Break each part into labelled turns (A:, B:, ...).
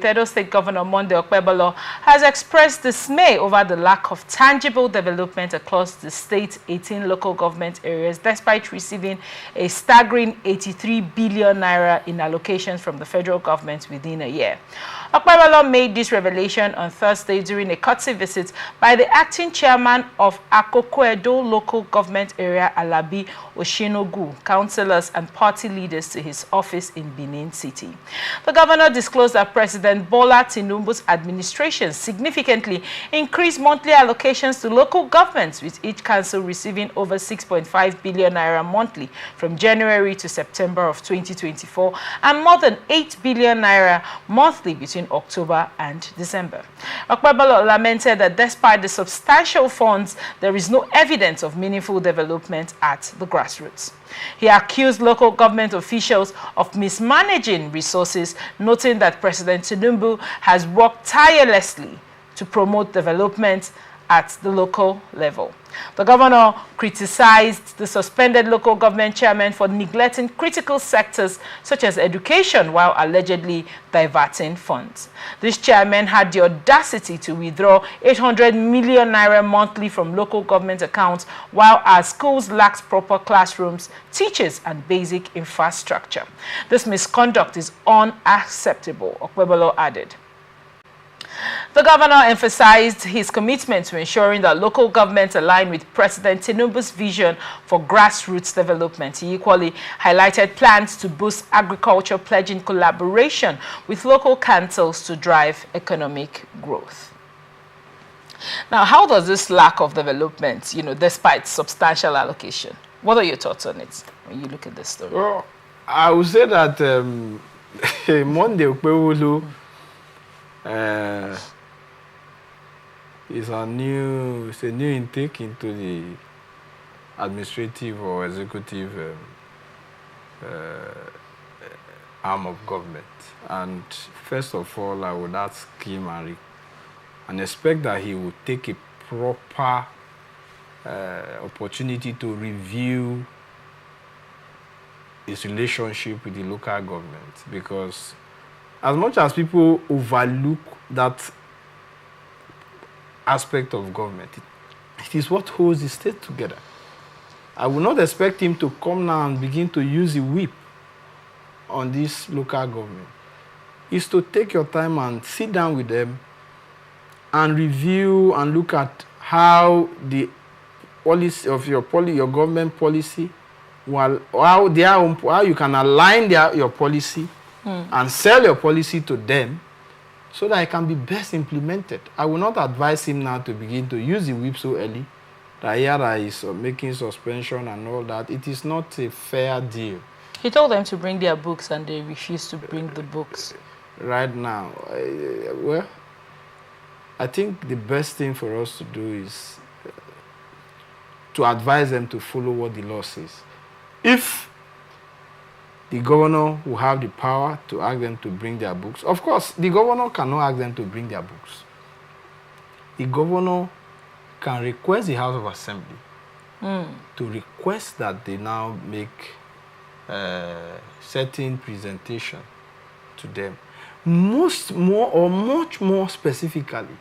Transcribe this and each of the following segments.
A: Edo State Governor Monday Okpebholo has expressed dismay over the lack of tangible development across the state's 18 local government areas, despite receiving a staggering 83 billion naira in allocations from the federal government within a year. Okpebholo made this revelation on Thursday during a courtesy visit by the acting chairman of Okpebholo local government area, Alabi Oshinogu, councillors and party leaders to his office in Benin City. The governor disclosed that President Bola Tinubu's administration significantly increased monthly allocations to local governments, with each council receiving over 6.5 billion naira monthly from January to September of 2024 and more than 8 billion naira monthly between October and December. Okpebholo lamented that despite the substantial funds, there is no evidence of meaningful development at the grassroots. He accused local government officials of mismanaging resources, noting that President Tinubu has worked tirelessly to promote development at the local level. The governor criticized the suspended local government chairman for neglecting critical sectors such as education while allegedly diverting funds. This chairman had the audacity to withdraw 800 million naira monthly from local government accounts, while our schools lacked proper classrooms, teachers, and basic infrastructure. This misconduct is unacceptable, Okpebholo added. The governor emphasized his commitment to ensuring that local governments align with President Tinubu's vision for grassroots development. He equally highlighted plans to boost agriculture, pledging collaboration with local councils to drive economic growth. Now, how does this lack of development, despite substantial allocation? What are your thoughts on it when you look at this story?
B: Well, I would say that Monday Okpebholo it's a new intake into the administrative or executive arm of government. And first of all, I would ask him and expect that he would take a proper opportunity to review his relationship with the local government, because as much as people overlook that aspect of government, it is what holds the state together. I would not expect him to come now and begin to use the whip on this local government. It's to take your time and sit down with them and review and look at how the policy of your government policy, how you can align your policy and sell your policy to them so that it can be best implemented. I will not advise him now to begin to use the whip so early, that here is making suspension and all that. It is not a fair deal.
A: He told them to bring their books and they refused to bring the books.
B: Right now, well, I think the best thing for us to do is to advise them to follow what the law says. If the governor will have the power to ask them to bring their books. Of course, the governor cannot ask them to bring their books. The governor can request the House of Assembly to request that they now make certain presentation to them. Much more specifically,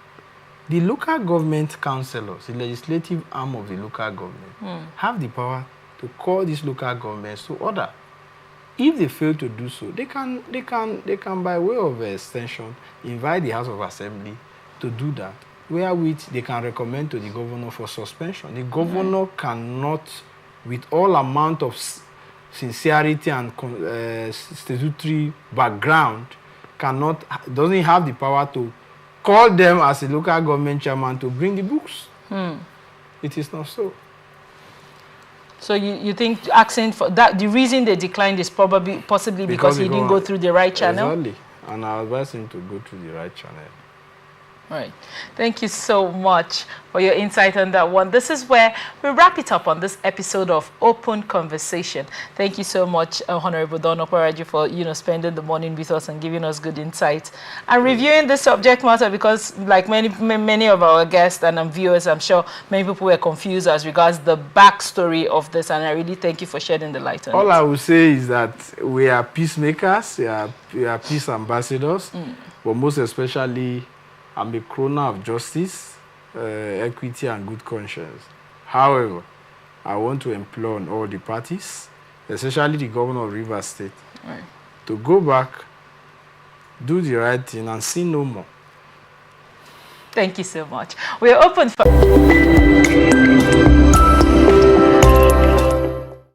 B: the local government councillors, the legislative arm of the local government, have the power to call these local governments to order. If they fail to do so, they can by way of extension invite the House of Assembly to do that, wherewith they can recommend to the governor for suspension. The governor cannot, with all amount of sincerity and statutory background, doesn't have the power to call them as a local government chairman to bring the books. It is not so.
A: So you think asking for that, the reason they declined is possibly because he didn't go through the right channel?
B: Exactly. And I advise him to go through the right channel.
A: Right. Thank you so much for your insight on that one. This is where we wrap it up on this episode of Open Conversation. Thank you so much, Honorable Don Okpebholo, for spending the morning with us and giving us good insight and reviewing the subject matter, because like many of our guests and viewers, I'm sure many people were confused as regards the backstory of this, and I really thank you for shedding the light on it.
B: All I will say is that we are peacemakers, we are peace ambassadors, but most especially I'm a crooner of justice, equity, and good conscience. However, I want to implore on all the parties, especially the governor of Rivers State, to go back, do the right thing, and sin no more.
A: Thank you so much. We're open for...